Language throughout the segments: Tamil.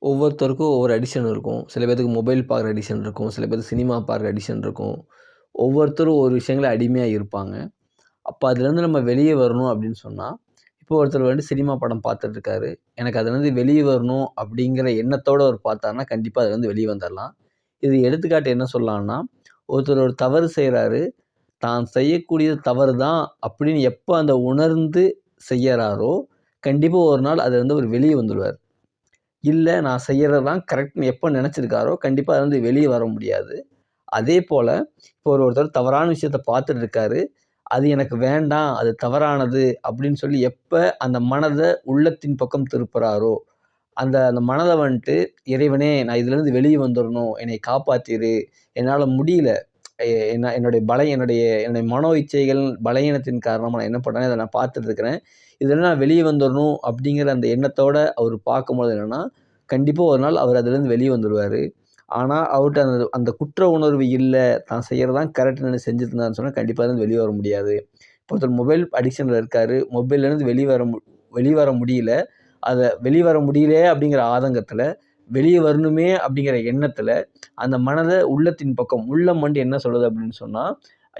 ஒவ்வொருத்தருக்கும் ஒவ்வொரு அடிக்ஷன் இருக்கும். சில பேத்துக்கு மொபைல் பார்க்குற அடிக்ஷன் இருக்கும். சில பேருக்கு சினிமா பார்க்குற அடிக்ஷன் இருக்கும். ஒவ்வொருத்தரும் ஒரு விஷயங்கள அடிமையா இருப்பாங்க. அப்ப அதுலேருந்து நம்ம வெளிய வரணும் அப்படின்னு சொன்னா, இப்போ ஒருத்தர் வந்து சினிமா படம் பார்த்துட்டு இருக்காரு. எனக்கு அதுலேருந்து வெளிய வரணும் அப்படிங்கிற எண்ணத்தோட அவர் பார்த்தார்னா, கண்டிப்பா அதுலேருந்து வெளிய வந்துரலாம். இது எடுத்துக்காட்டு என்ன சொல்லலாம்னா, ஒருத்தர் ஒரு தவறு செய்றாரு. தான் செய்யக்கூடியது தவறு தான் அப்படின்னு எப்ப அந்த உணர்ந்து செய்யறாரோ, கண்டிப்பா ஒரு நாள் அதுலருந்து அவர் வெளிய வந்துருவாரு. இல்ல நான் செய்யறது தான் கரெக்ட்ன்னு எப்ப நெனச்சிருக்காரோ, கண்டிப்பா அதுலருந்து வெளிய வர முடியாது. அதேபோல இப்போ ஒருத்தர் தவறான விஷயத்த பார்த்துட்டு இருக்காரு. அது எனக்கு வேண்டாம், அது தவறானது அப்படின்னு சொல்லி எப்ப அந்த மனத உள்ளத்தின் பக்கம் திருப்புறாரோ, அந்த அந்த மனத வந்துட்டு, "இறைவனே நான் இதுலருந்து வெளிய வந்துரணும். என்னைய காப்பாத்திரு. என்னால முடியல. என்னுடைய என்னுடைய மனோ இச்சைகள், பலவீனத்தின் காரணமா நான் என்ன பண்றேன், இத நான் பார்த்துட்டு இருக்கிறேன். இதுலருந்து நான் வெளிய வந்துரணும்." அப்படிங்கிற அந்த எண்ணத்தோட அவரு பார்க்கும்போது என்னன்னா, கண்டிப்பா ஒரு நாள் அவர் அதுலருந்து வெளிய வந்துருவாரு. ஆனா, அவர்ட்ட அந்த அந்த குற்ற உணர்வு இல்ல. தான் செய்யறது தான் கரெக்ட்ன்னு செஞ்சுட்டு இருந்தாருன்னு சொன்னா, கண்டிப்பா அதுலருந்து வெளிய வர முடியாது. இப்போ ஒருத்தர் மொபைல் அடிக்ஷன்ல இருக்காரு. மொபைல்லேருந்து வெளிய வர முடியல. வெளிய வர முடியலையே அப்படிங்கிற ஆதங்கத்துல, வெளிய வரணுமே அப்படிங்கிற எண்ணத்துல, அந்த மனத உள்ளத்தின் பக்கம் உள்ளம் வந்து என்ன சொல்லுது அப்படின்னு சொன்னா,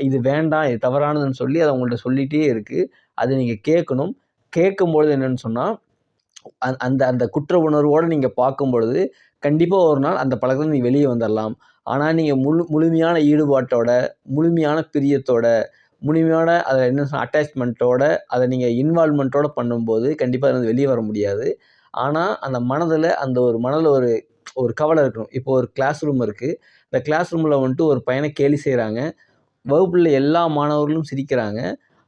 இது வேண்டாம், இது தவறானதுன்னு சொல்லி அது உங்கள்ட்ட சொல்லிட்டே இருக்கு. அத நீங்க கேட்கணும். கேட்கும்பொழுது என்னன்னு சொன்னா, அந்த அந்த குற்ற உணர்வோட நீங்க பார்க்கும்பொழுது, கண்டிப்பா ஒரு நாள் அந்த பழக்கத்துல நீங்க வெளிய வந்துரலாம். ஆனா, நீங்க முழுமையான ஈடுபாட்டோட, முழுமையான பிரியத்தோட, முழுமையான அத என்ன அட்டாச்மென்ட்டோட, அத நீங்க இன்வால்வ்மென்ட்டோட பண்ணும்போது, கண்டிப்பா அதுலருந்து வெளிய வர முடியாது. ஆனா, அந்த மனதுல அந்த ஒரு மனதுல ஒரு ஒரு கவல இருக்கணும். இப்போ ஒரு கிளாஸ் ரூம் இருக்கு. அந்த கிளாஸ் ரூம்ல வந்துட்டு ஒரு பையன கேலி செய்றாங்க. வகுப்புல எல்லா மாணவர்களும் சிரிக்கிறாங்க.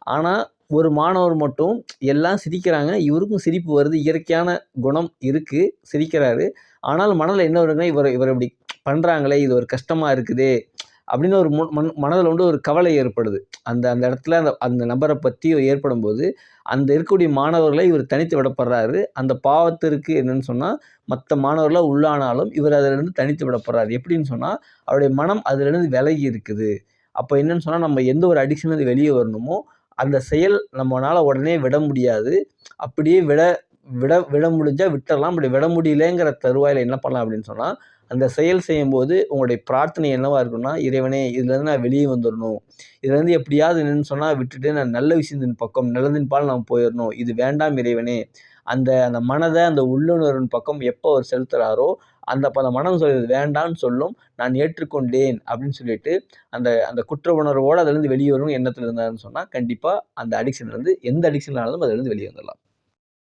ஆனா, ஒரு மாணவர் மட்டும் எல்லாம் சிரிக்கிறாங்க. இவருக்கும் சிரிப்பு வருது. இயற்கையான குணம் இருக்கு. சிரிக்கிறாரு. ஆனாலும் மனதுல என்ன வருதுன்னா, இவர இப்படி பண்றாங்களே! இது ஒரு கஷ்டமா இருக்குதே! அப்படின்னு ஒரு மனதுல வந்து ஒரு கவலை ஏற்படுது. அந்த அந்த இடத்துல அந்த அந்த நபர பத்தி ஏற்படும்போது, அந்த இருக்கக்கூடிய மாணவர்கள இவர் தனித்து விடப்படுறாரு. அந்த பாவத்திற்கு என்னன்னு சொன்னா, மத்த மாணவர்கள்லாம் உள்ளானாலும், இவர் அதிலிருந்து தனித்து விடப்படுறாரு. எப்படின்னு சொன்னா, அவருடைய மனம் அதிலிருந்து விலகி இருக்குது. அப்ப என்னன்னு சொன்னா, நம்ம எந்த ஒரு அடிக்ஷன்லேருந்து வெளிய வரணுமோ, அந்த செயல் நம்மனால உடனே விட முடியாது. அப்படியே விட விட விட முடிஞ்சா விட்டுறலாம். அப்படி விட முடியலங்கிற தருவாயில என்ன பண்ணலாம் அப்படின்னு சொன்னா, அந்த செயல் செய்யும்போது உங்களுடைய பிரார்த்தனை என்னவா இருக்கும்னா, "இறைவனே இதுலருந்து நான் வெளிய வந்துரணும். இதுலருந்து எப்படியாவது என்னன்னு சொன்னா விட்டுட்டு நான் நல்ல விஷயத்தின் பக்கம், நல்லதின்பால் நான் போயிறணும். இது வேண்டாம் இறைவனே." அந்த அந்த மனத அந்த உள்ளுணர்வின் பக்கம் எப்போ அவர் செலுத்துறாரோ, அந்த மனம் சொல்லுது வேண்டான்னு சொல்லும். "நான் ஏற்றுக்கொண்டேன்." அப்படின்னு சொல்லிட்டு அந்த அந்த குற்ற உணர்வோட அதுலருந்து வெளிய வரணும்னு எண்ணத்துல இருந்தாருன்னு சொன்னா, கண்டிப்பா அந்த அடிக்ஷன்லருந்து எந்த அடிக்ஷன் ஆனாலும் அதுலருந்து வெளிய வந்துரலாம்.